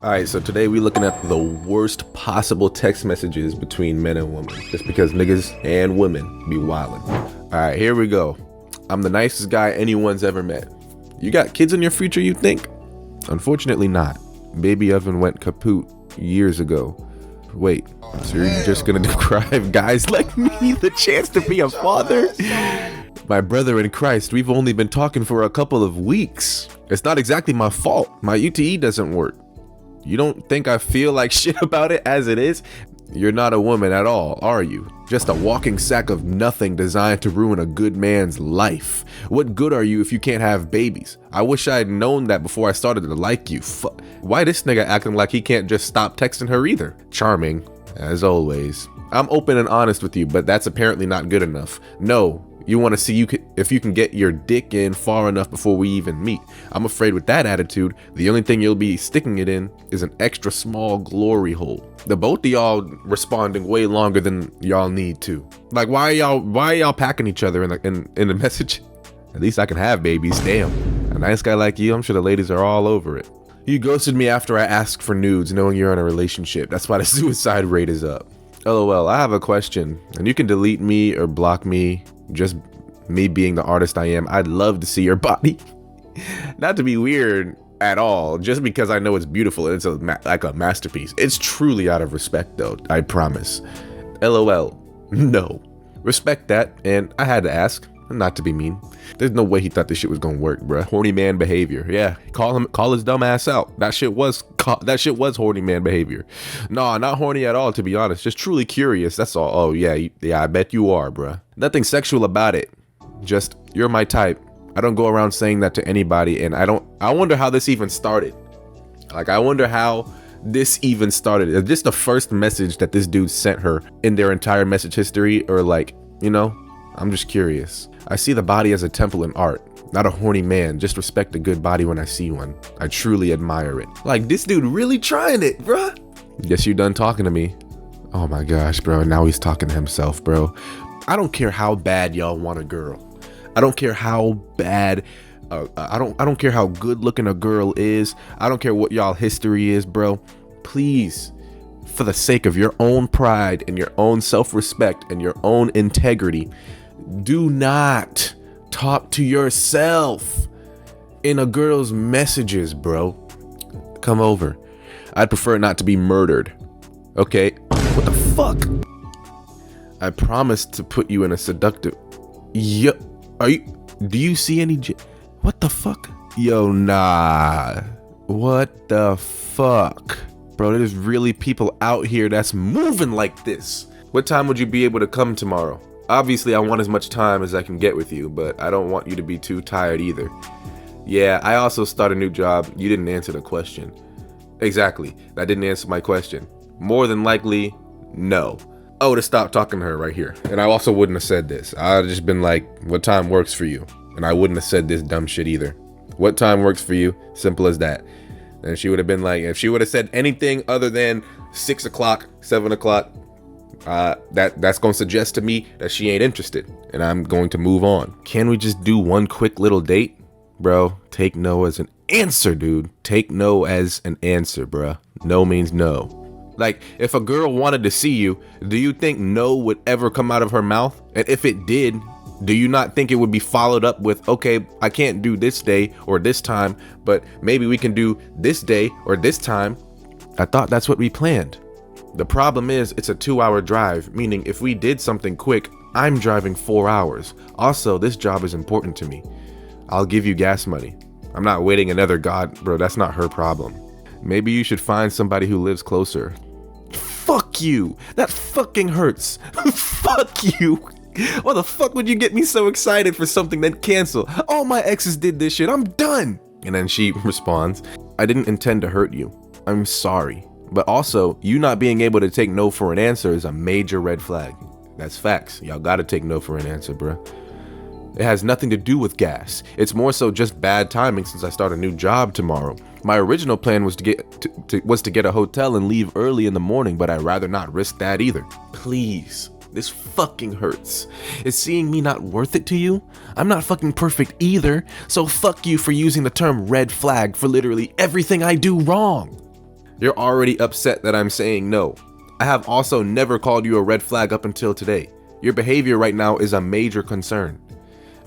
All right, so today we looking at the worst possible text messages between men and women, just because niggas and women be wildin'. All right, here we go. I'm the nicest guy anyone's ever met. You got kids in your future, you think? Unfortunately not. Baby oven went kaput years ago. Wait, so you're just gonna deprive guys like me the chance to be a father? My brother in Christ, we've only been talking for a couple of weeks. It's not exactly my fault. My UTE doesn't work. You don't think I feel like shit about it as it is? You're not a woman at all, are you? Just a walking sack of nothing designed to ruin a good man's life. What good are you if you can't have babies? I wish I had known that before I started to like you. Why this nigga acting like he can't just stop texting her either? Charming, as always. I'm open and honest with you, but that's apparently not good enough. No. You want to see if you can get your dick in far enough before we even meet. I'm afraid with that attitude, the only thing you'll be sticking it in is an extra small glory hole. The both of y'all responding way longer than y'all need to. Like, why are y'all packing each other in the message? At least I can have babies. Damn, a nice guy like you, I'm sure the ladies are all over it. You ghosted me after I asked for nudes, knowing you're in a relationship. That's why the suicide rate is up. LOL, I have a question, and you can delete me or block me. Just me being the artist I am, I'd love to see your body. Not to be weird at all, just because I know it's beautiful and it's like a masterpiece. It's truly out of respect though, I promise. LOL, no. Respect that, and I had to ask, not to be mean. There's no way he thought this shit was gonna work, bruh. Horny man behavior. Yeah, call his dumb ass out. That shit was horny man behavior. Nah, not horny at all, to be honest. Just truly curious, that's all. Oh yeah, I bet you are, bruh. Nothing sexual about it. Just, you're my type. I don't go around saying that to anybody, and I wonder how this even started. Like, I wonder how this even started. Is this the first message that this dude sent her in their entire message history? Or like, you know, I'm just curious. I see the body as a temple in art, not a horny man. Just respect a good body when I see one. I truly admire it. Like, this dude really trying it, bruh. Guess you done talking to me. Oh my gosh, bro. Now he's talking to himself, bro. I don't care how bad y'all want a girl. I don't care how bad, I don't care how good looking a girl is. I don't care what y'all history is, bro. Please, for the sake of your own pride and your own self-respect and your own integrity, do not talk to yourself in a girl's messages, bro. Come over. I'd prefer not to be murdered. Okay? What the fuck? I promised to put you in a seductive... Yo, do you see any what the fuck? Yo, nah. What the fuck? Bro, there's really people out here that's moving like this. What time would you be able to come tomorrow? Obviously, I want as much time as I can get with you, but I don't want you to be too tired either. Yeah, I also start a new job. You didn't answer the question. Exactly, that didn't answer my question. More than likely, no. I would have stopped talking to her right here. And I also wouldn't have said this. I'd have just been like, what time works for you? And I wouldn't have said this dumb shit either. What time works for you? Simple as that. And she would have been like, if she would have said anything other than 6 o'clock, 7 o'clock, that's going to suggest to me that she ain't interested. And I'm going to move on. Can we just do one quick little date? Bro, take no as an answer, dude. Take no as an answer, bro. No means no. Like, if a girl wanted to see you, do you think no would ever come out of her mouth? And if it did, do you not think it would be followed up with, okay, I can't do this day or this time, but maybe we can do this day or this time? I thought that's what we planned. The problem is it's a 2-hour drive, meaning if we did something quick, I'm driving 4 hours. Also, this job is important to me. I'll give you gas money. I'm not waiting another god, bro, that's not her problem. Maybe you should find somebody who lives closer. Fuck you. That fucking hurts. Fuck you. Why the fuck would you get me so excited for something then cancel? All my exes did this shit. I'm done. And then she responds, I didn't intend to hurt you. I'm sorry. But also, you not being able to take no for an answer is a major red flag. That's facts. Y'all gotta take no for an answer, bruh. It has nothing to do with gas. It's more so just bad timing since I start a new job tomorrow. My original plan was to get a hotel and leave early in the morning, but I'd rather not risk that either. Please, this fucking hurts. Is seeing me not worth it to you? I'm not fucking perfect either, so fuck you for using the term red flag for literally everything I do wrong. You're already upset that I'm saying no. I have also never called you a red flag up until today. Your behavior right now is a major concern.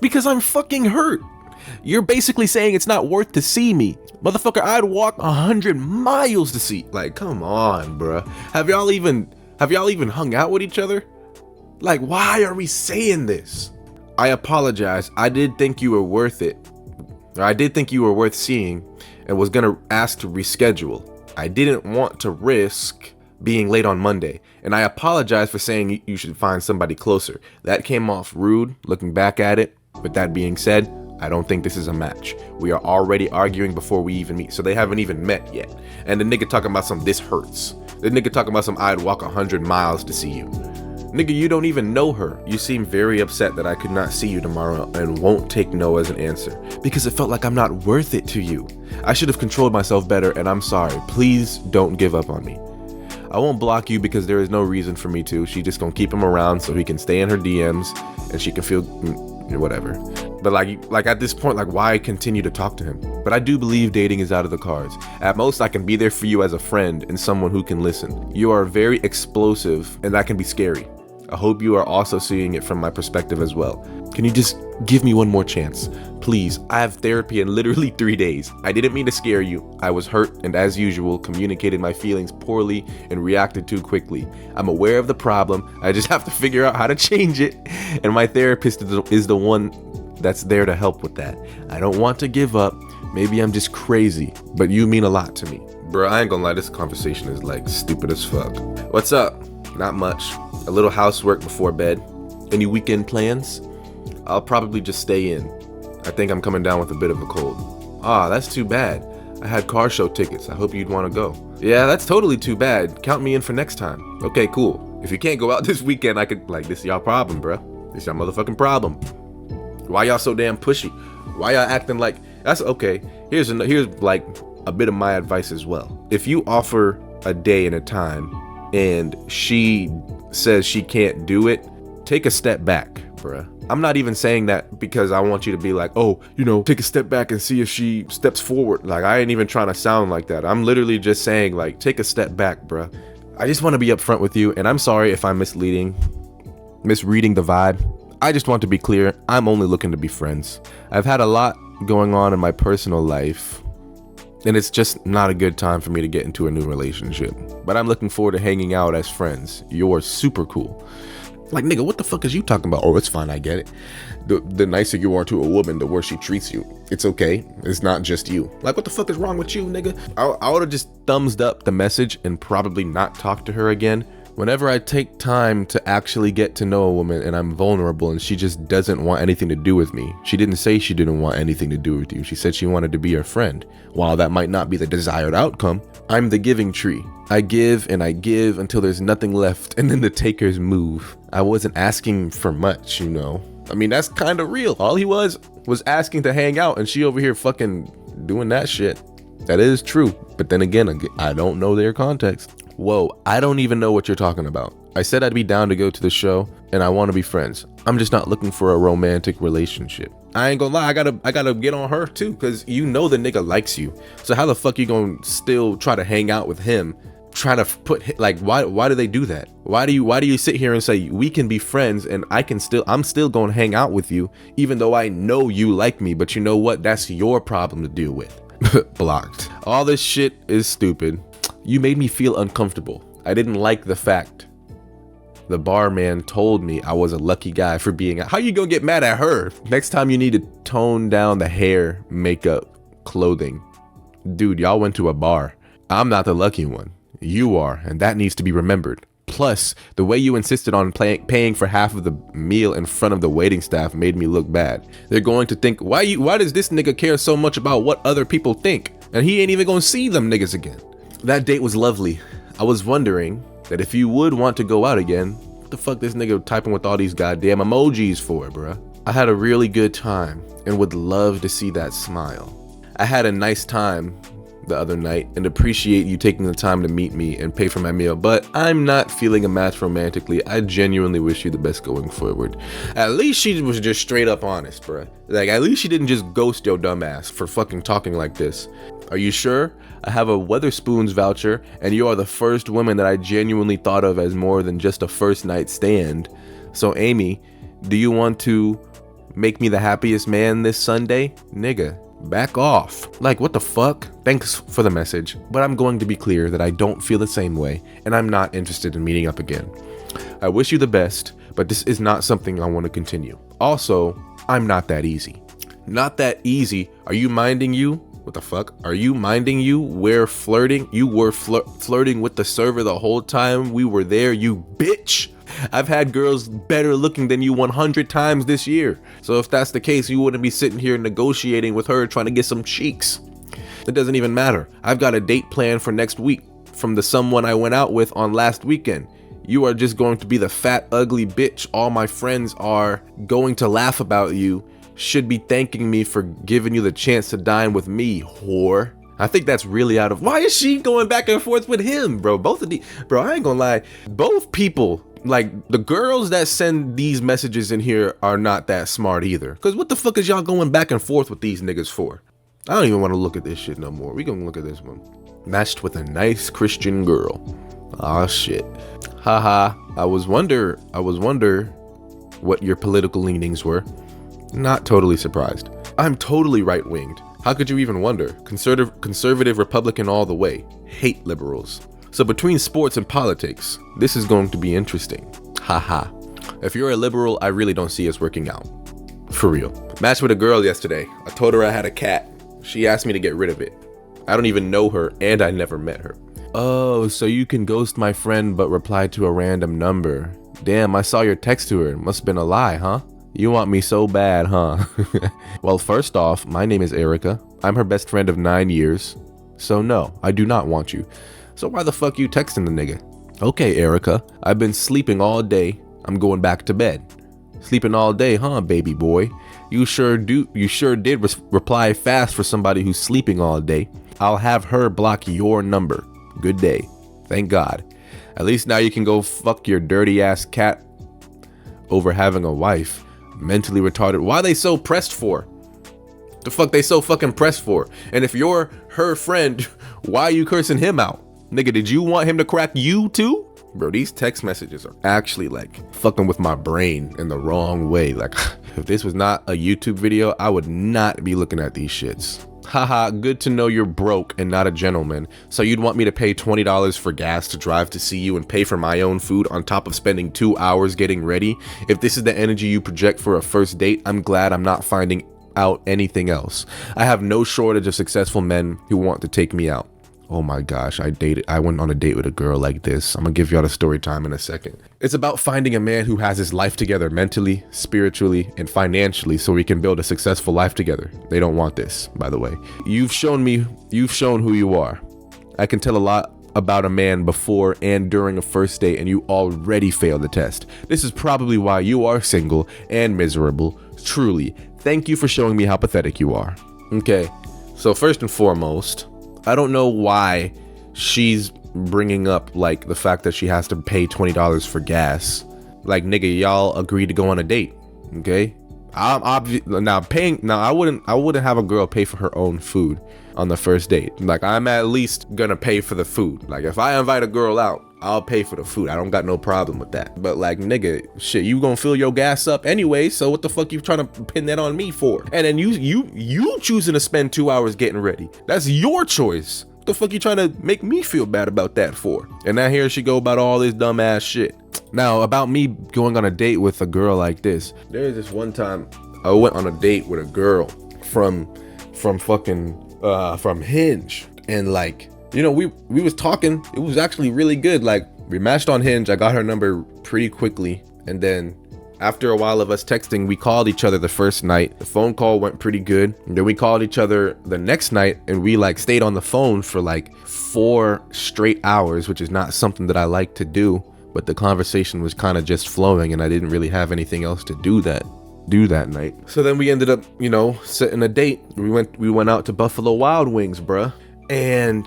Because I'm fucking hurt. You're basically saying it's not worth to see me. Motherfucker, I'd walk 100 miles to see. Like, come on, bruh. Have y'all even hung out with each other? Like, why are we saying this? I apologize. I did think you were worth it. I did think you were worth seeing and was gonna ask to reschedule. I didn't want to risk being late on Monday, and I apologize for saying you should find somebody closer. That came off rude, looking back at it. With that being said, I don't think this is a match. We are already arguing before we even meet, so they haven't even met yet. And the nigga talking about some this hurts. The nigga talking about some I'd walk 100 miles to see you. Nigga, you don't even know her. You seem very upset that I could not see you tomorrow and won't take no as an answer because it felt like I'm not worth it to you. I should have controlled myself better and I'm sorry. Please don't give up on me. I won't block you because there is no reason for me to. She just gonna keep him around so he can stay in her DMs and she can feel whatever. But like at this point, like, why continue to talk to him? But I do believe dating is out of the cards. At most, I can be there for you as a friend and someone who can listen. You are very explosive and that can be scary. I hope you are also seeing it from my perspective as well. Can you just give me one more chance? Please, I have therapy in literally 3 days. I didn't mean to scare you. I was hurt and as usual, communicated my feelings poorly and reacted too quickly. I'm aware of the problem. I just have to figure out how to change it. And my therapist is the one that's there to help with that. I don't want to give up. Maybe I'm just crazy, but you mean a lot to me. Bro, I ain't gonna lie, this conversation is like stupid as fuck. What's up? Not much. A little housework before bed. Any weekend plans? I'll probably just stay in. I think I'm coming down with a bit of a cold. Ah, that's too bad. I had car show tickets. I hope you'd want to go. Yeah, that's totally too bad. Count me in for next time. Okay, cool. If you can't go out this weekend, I could, like, this is y'all problem, bruh. This y'all motherfucking problem. Why y'all so damn pushy? Why y'all acting like, that's okay. Here's like a bit of my advice as well. If you offer a day and a time and she says she can't do it, take a step back, bruh. I'm not even saying that because I want you to be like, oh, you know, take a step back and see if she steps forward. Like, I ain't even trying to sound like that. I'm literally just saying, like, take a step back, bruh. I just want to be upfront with you, and I'm sorry if I'm misreading the vibe. I just want to be clear, I'm only looking to be friends. I've had a lot going on in my personal life, and it's just not a good time for me to get into a new relationship. But I'm looking forward to hanging out as friends. You're super cool. Like, nigga, what the fuck is you talking about? Oh, it's fine, I get it. The nicer you are to a woman, the worse she treats you. It's okay. It's not just you. Like, what the fuck is wrong with you, nigga? I would have just thumbs up the message and probably not talk to her again. Whenever I take time to actually get to know a woman and I'm vulnerable and she just doesn't want anything to do with me. She didn't say she didn't want anything to do with you. She said she wanted to be your friend. While that might not be the desired outcome, I'm the giving tree. I give and I give until there's nothing left and then the takers move. I wasn't asking for much, you know. I mean, that's kind of real. All he was asking to hang out and she over here fucking doing that shit. That is true. But then again, I don't know their context. Whoa, I don't even know what you're talking about. I said I'd be down to go to the show and I want to be friends. I'm just not looking for a romantic relationship. I ain't gonna lie, I gotta get on her too, because you know the nigga likes you. So how the fuck you gonna still try to hang out with him? Try to put, like, why do they do that? Why do you sit here and say we can be friends and I'm still gonna hang out with you even though I know you like me, but you know what? That's your problem to deal with. Blocked. All this shit is stupid. You made me feel uncomfortable. I didn't like the fact the barman told me I was a lucky guy for being out. How you gonna get mad at her? Next time you need to tone down the hair, makeup, clothing. Dude, y'all went to a bar. I'm not the lucky one. You are, and that needs to be remembered. Plus, the way you insisted on paying for half of the meal in front of the waiting staff made me look bad. They're going to think, why does this nigga care so much about what other people think? And he ain't even gonna see them niggas again. That date was lovely. I was wondering that if you would want to go out again, what the fuck this nigga typing with all these goddamn emojis for, bruh? I had a really good time and would love to see that smile. I had a nice time the other night and appreciate you taking the time to meet me and pay for my meal, but I'm not feeling a match romantically. I genuinely wish you the best going forward. At least she was just straight up honest, bruh. Like, at least she didn't just ghost your dumb ass for fucking talking like this. Are you sure? I have a Weatherspoons voucher, and you are the first woman that I genuinely thought of as more than just a first night stand. So Amy, do you want to make me the happiest man this Sunday? Nigga, back off. Like, what the fuck? Thanks for the message, but I'm going to be clear that I don't feel the same way, and I'm not interested in meeting up again. I wish you the best, but this is not something I want to continue. Also, I'm not that easy. Not that easy? Are you minding you? What the fuck? Are you minding you? We're flirting? You were flirting with the server the whole time we were there, you bitch. I've had girls better looking than you 100 times this year. So if that's the case, you wouldn't be sitting here negotiating with her trying to get some cheeks. It doesn't even matter. I've got a date planned for next week from the someone I went out with on last weekend. You are just going to be the fat, ugly bitch all my friends are going to laugh about you. Should be thanking me for giving you the chance to dine with me, whore. I think that's really out of... Why is she going back and forth with him, bro? Both of the... Bro, I ain't gonna lie. Both people, like, the girls that send these messages in here are not that smart either. Because what the fuck is y'all going back and forth with these niggas for? I don't even want to look at this shit no more. We gonna look at this one. Matched with a nice Christian girl. Aw, shit. Haha. I was wonder what your political leanings were. Not totally surprised. I'm totally right-winged. How could you even wonder? Conservative Republican all the way. Hate liberals. So between sports and politics, this is going to be interesting. Haha. If you're a liberal, I really don't see us working out. For real. Matched with a girl yesterday. I told her I had a cat. She asked me to get rid of it. I don't even know her, and I never met her. Oh, so you can ghost my friend but reply to a random number. Damn, I saw your text to her. Must have been a lie, huh? You want me so bad, huh? Well, first off, my name is Erica. I'm her best friend of 9 years. So no, I do not want you. So why the fuck you texting the nigga? Okay, Erica, I've been sleeping all day. I'm going back to bed. Sleeping all day, huh, baby boy? You sure did reply fast for somebody who's sleeping all day. I'll have her block your number. Good day. Thank God. At least now you can go fuck your dirty ass cat over having a wife. Mentally retarded. Why are they so pressed for? The fuck they so fucking pressed for? And if you're her friend, why are you cursing him out? Nigga, did you want him to crack you too? Bro, these text messages are actually like fucking with my brain in the wrong way. Like, if this was not a YouTube video, I would not be looking at these shits. Haha, good to know you're broke and not a gentleman. So you'd want me to pay $20 for gas to drive to see you and pay for my own food on top of spending 2 hours getting ready? If this is the energy you project for a first date, I'm glad I'm not finding out anything else. I have no shortage of successful men who want to take me out. Oh my gosh, I went on a date with a girl like this. I'm gonna give y'all the story time in a second. It's about finding a man who has his life together mentally, spiritually, and financially so we can build a successful life together. They don't want this, by the way. You've shown who you are. I can tell a lot about a man before and during a first date, and you already failed the test. This is probably why you are single and miserable. Truly, thank you for showing me how pathetic you are. Okay, so first and foremost, I don't know why she's bringing up like the fact that she has to pay $20 for gas. Like, nigga, y'all agreed to go on a date, okay? I wouldn't have a girl pay for her own food on the first date. Like, I'm at least gonna pay for the food. Like, if I invite a girl out, I'll pay for the food. I don't got no problem with that. But like, nigga, shit, you gonna fill your gas up anyway, so what the fuck you trying to pin that on me for? And then you choosing to spend 2 hours getting ready. That's your choice. What the fuck you trying to make me feel bad about that for? And now here she go about all this dumb ass shit. Now, about me going on a date with a girl like this. There's this one time I went on a date with a girl from Hinge, and like, you know, we was talking. It was actually really good. Like, we matched on Hinge. I got her number pretty quickly, and then after a while of us texting, we called each other the first night. The phone call went pretty good. And then we called each other the next night, and we like stayed on the phone for like 4 straight hours, which is not something that I like to do, but the conversation was kind of just flowing, and I didn't really have anything else to do that night. So then we ended up, you know, setting a date. We went out to Buffalo Wild Wings, bruh. And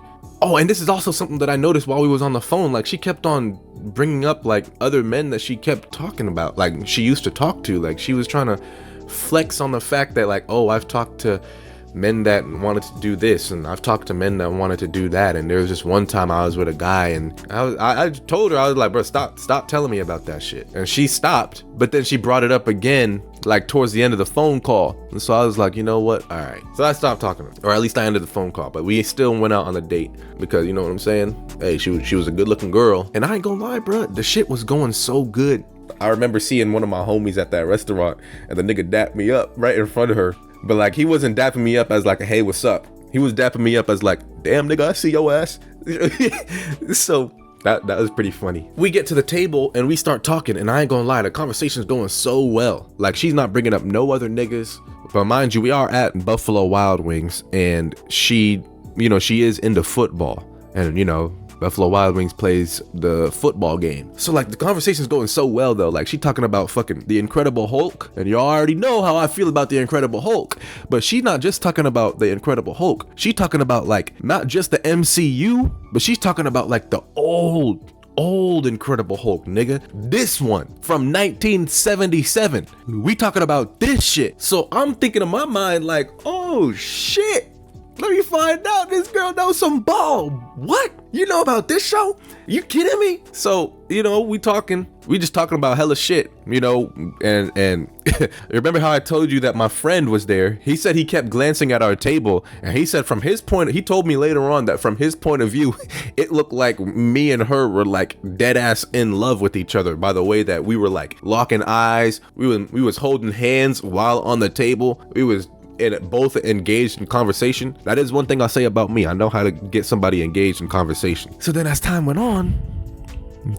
this is also something that I noticed while we was on the phone. Like, she kept on bringing up like other men that she kept talking about, like she used to talk to. Like, she was trying to flex on the fact that like, oh, I've talked to men that wanted to do this, and I've talked to men that wanted to do that. And there was just one time I was with a guy, and I told her, I was like, bro, stop telling me about that shit. And she stopped, but then she brought it up again, like towards the end of the phone call. And so I was like, you know what? All right. So I stopped talking to her, or at least I ended the phone call, but we still went out on a date because, you know what I'm saying? Hey, she was a good looking girl. And I ain't gonna lie, bro, the shit was going so good. I remember seeing one of my homies at that restaurant, and the nigga dapped me up right in front of her. But like, he wasn't dapping me up as like a, hey, what's up? He was dapping me up as like, damn nigga, I see your ass. So that was pretty funny. We get to the table and we start talking, and I ain't gonna lie, the conversation's going so well. Like, she's not bringing up no other niggas. But mind you, we are at Buffalo Wild Wings, and she, you know, she is into football, and you know, Buffalo Wild Wings plays the football game. So like, the conversation's going so well though. Like, she talking about fucking the Incredible Hulk, and y'all already know how I feel about the Incredible Hulk. But she's not just talking about the Incredible Hulk. She talking about like not just the MCU, but she's talking about like the old Incredible Hulk, nigga. This one from 1977. We talking about this shit. So I'm thinking in my mind like, oh shit. Let me find out this girl knows some ball. What? You know about this show? You kidding me? So, you know, we just talking about hella shit, you know, and remember how I told you that my friend was there? He said he kept glancing at our table, and he said he told me later on that from his point of view, it looked like me and her were like dead ass in love with each other by the way that we were like locking eyes. We was holding hands while on the table. We was both engaged in conversation. That is one thing I'll say about me. I know how to get somebody engaged in conversation. So then as time went on,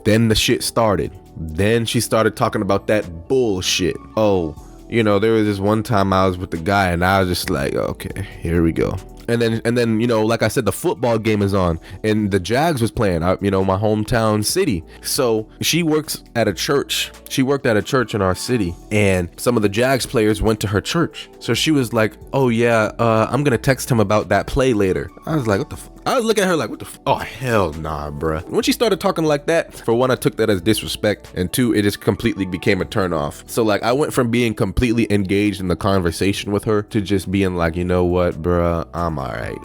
then the shit started. Then she started talking about that bullshit. Oh, you know, there was this one time I was with the guy, and I was just like, okay, here we go. And then, you know, like I said, the football game is on, and the Jags was playing, you know, my hometown city. So she works at a church. She worked at a church in our city, and some of the Jags players went to her church. So she was like, oh yeah, I'm gonna text him about that play later. I was like, what the fuck? I was looking at her like, what the oh, hell nah, bruh. When she started talking like that, for one, I took that as disrespect, and two, it just completely became a turn off. So like, I went from being completely engaged in the conversation with her to just being like, you know what, bruh, I'm all right.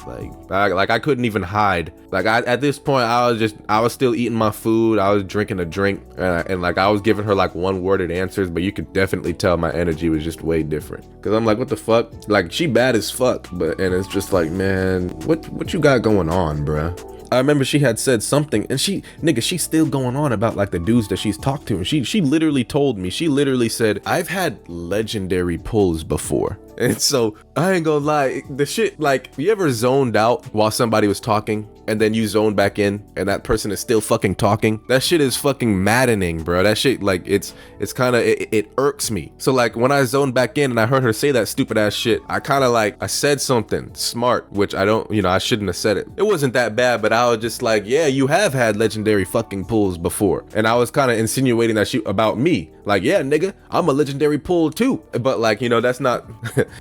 Like I couldn't even hide. Like at this point, I was still eating my food. I was drinking a drink, and like I was giving her like one-worded answers, but you could definitely tell my energy was just way different. Cause I'm like, what the fuck? Like, she bad as fuck, and it's just like, man, what you got going on, bruh? I remember she had said something, and she's still going on about like the dudes that she's talked to, and she literally told me, she literally said, I've had legendary pulls before. And so I ain't gonna lie, the shit, like, you ever zoned out while somebody was talking and then you zone back in and that person is still fucking talking? That shit is fucking maddening, bro. That shit, like, it's kind of, it irks me. So like, when I zoned back in and I heard her say that stupid ass shit, I kind of like, I said something smart, which I don't, you know, I shouldn't have said it. It wasn't that bad, but I was just like, yeah, you have had legendary fucking pulls before. And I was kind of insinuating that shit about me. Like, yeah, nigga, I'm a legendary pull too. But like, you know, that's not,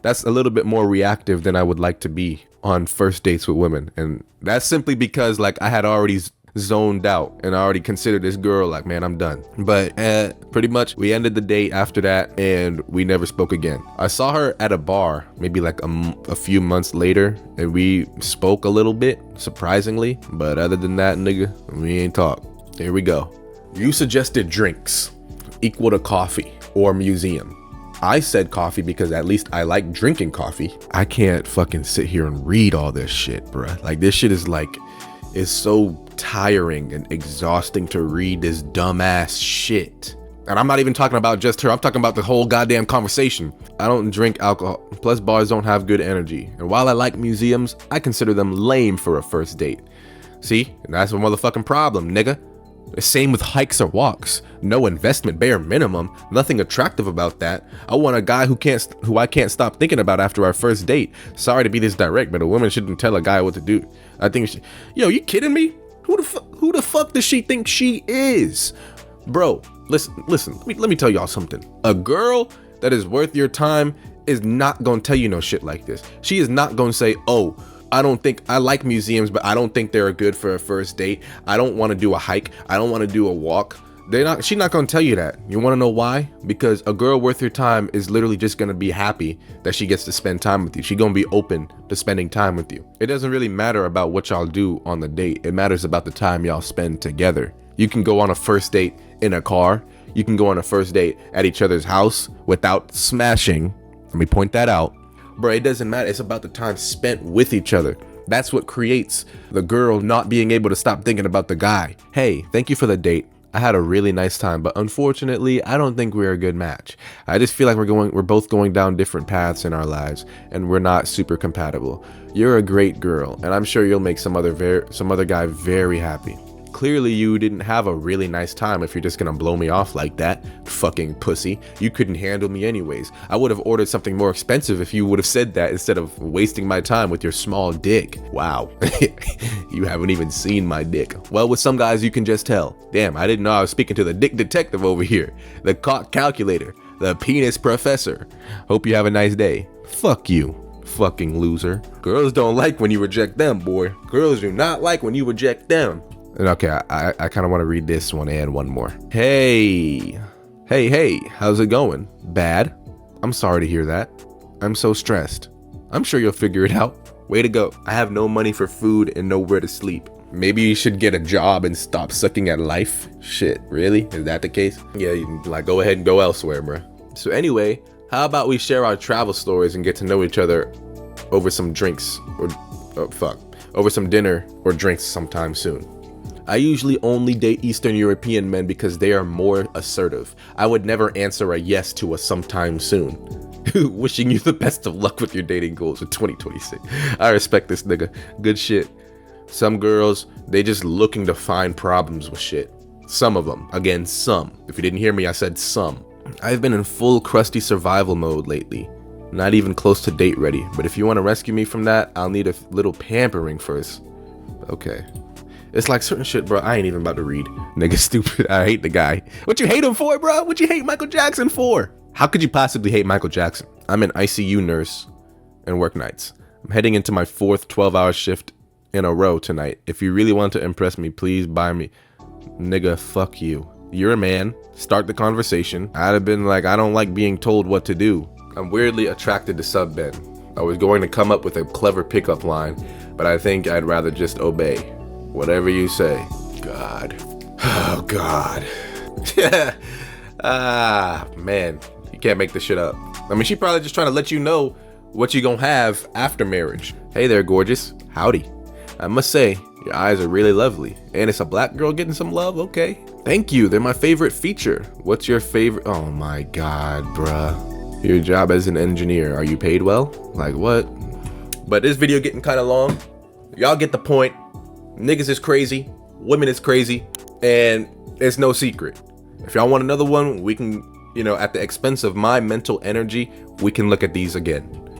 that's a little bit more reactive than I would like to be on first dates with women. And that's simply because like I had already zoned out and I already considered this girl like, man, I'm done. But pretty much we ended the date after that and we never spoke again. I saw her at a bar maybe like a few months later and we spoke a little bit, surprisingly. But other than that, nigga, we ain't talk. Here we go. You suggested drinks equal to coffee or museum. I said coffee because at least I like drinking coffee. I can't fucking sit here and read all this shit, bruh. Like, this shit is like, it's so tiring and exhausting to read this dumbass shit. And I'm not even talking about just her. I'm talking about the whole goddamn conversation. I don't drink alcohol. Plus, bars don't have good energy. And while I like museums, I consider them lame for a first date. See? And that's a motherfucking problem, nigga. Same with hikes or walks. No investment, bare minimum. Nothing attractive about that. I want a guy who I can't stop thinking about after our first date. Sorry to be this direct, but a woman shouldn't tell a guy what to do. I think yo, you kidding me? Who the fuck does she think she is? Bro, listen, let me tell y'all something. A girl that is worth your time is not gonna tell you no shit like this. She is not gonna say, oh, I like museums, but I don't think they're good for a first date. I don't want to do a hike. I don't want to do a walk. She's not gonna tell you that. You wanna know why? Because a girl worth your time is literally just gonna be happy that she gets to spend time with you. She's gonna be open to spending time with you. It doesn't really matter about what y'all do on the date. It matters about the time y'all spend together. You can go on a first date in a car. You can go on a first date at each other's house without smashing. Let me point that out. Bro, it doesn't matter. It's about the time spent with each other. That's what creates the girl not being able to stop thinking about the guy. Hey, thank you for the date. I had a really nice time, but unfortunately, I don't think we're a good match. I just feel like we're both going down different paths in our lives, and we're not super compatible. You're a great girl, and I'm sure you'll make some other guy very happy. Clearly, you didn't have a really nice time if you're just gonna blow me off like that, fucking pussy. You couldn't handle me anyways. I would have ordered something more expensive if you would have said that instead of wasting my time with your small dick. Wow. You haven't even seen my dick. Well, with some guys, you can just tell. Damn, I didn't know I was speaking to the dick detective over here. The cock calculator. The penis professor. Hope you have a nice day. Fuck you. Fucking loser. Girls don't like when you reject them, boy. Girls do not like when you reject them. And okay, I kind of want to read this one and one more. Hey, how's it going? Bad? I'm sorry to hear that. I'm so stressed. I'm sure you'll figure it out. Way to go. I have no money for food and nowhere to sleep. Maybe you should get a job and stop sucking at life. Shit, really? Is that the case? Yeah, like go ahead and go elsewhere, bro. So anyway, how about we share our travel stories and get to know each other over some drinks over some dinner or drinks sometime soon. I usually only date Eastern European men because they are more assertive. I would never answer a yes to a sometime soon. Wishing you the best of luck with your dating goals in 2026. I respect this nigga. Good shit. Some girls, they just looking to find problems with shit. Some of them. Again, some. If you didn't hear me, I said some. I've been in full crusty survival mode lately. Not even close to date ready. But if you want to rescue me from that, I'll need a little pampering first. Okay. It's like certain shit, bro, I ain't even about to read. Nigga stupid. I hate the guy. What you hate him for, bro? What you hate Michael Jackson for? How could you possibly hate Michael Jackson? I'm an ICU nurse and work nights. I'm heading into my 4th 12-hour shift in a row tonight. If you really want to impress me, please buy me. Nigga, fuck you. You're a man. Start the conversation. I'd have been like, I don't like being told what to do. I'm weirdly attracted to sub men. I was going to come up with a clever pickup line, but I think I'd rather just obey. Whatever you say. God. Oh, God. Man. You can't make this shit up. I mean, she probably just trying to let you know what you gonna have after marriage. Hey there, gorgeous. Howdy. I must say, your eyes are really lovely. And it's a black girl getting some love? Okay. Thank you. They're my favorite feature. What's your favorite? Oh, my God, bruh. Your job as an engineer. Are you paid well? Like, what? But this video getting kind of long. Y'all get the point. Niggas is crazy, women is crazy, and it's no secret. If y'all want another one, we can, at the expense of my mental energy, we can look at these again.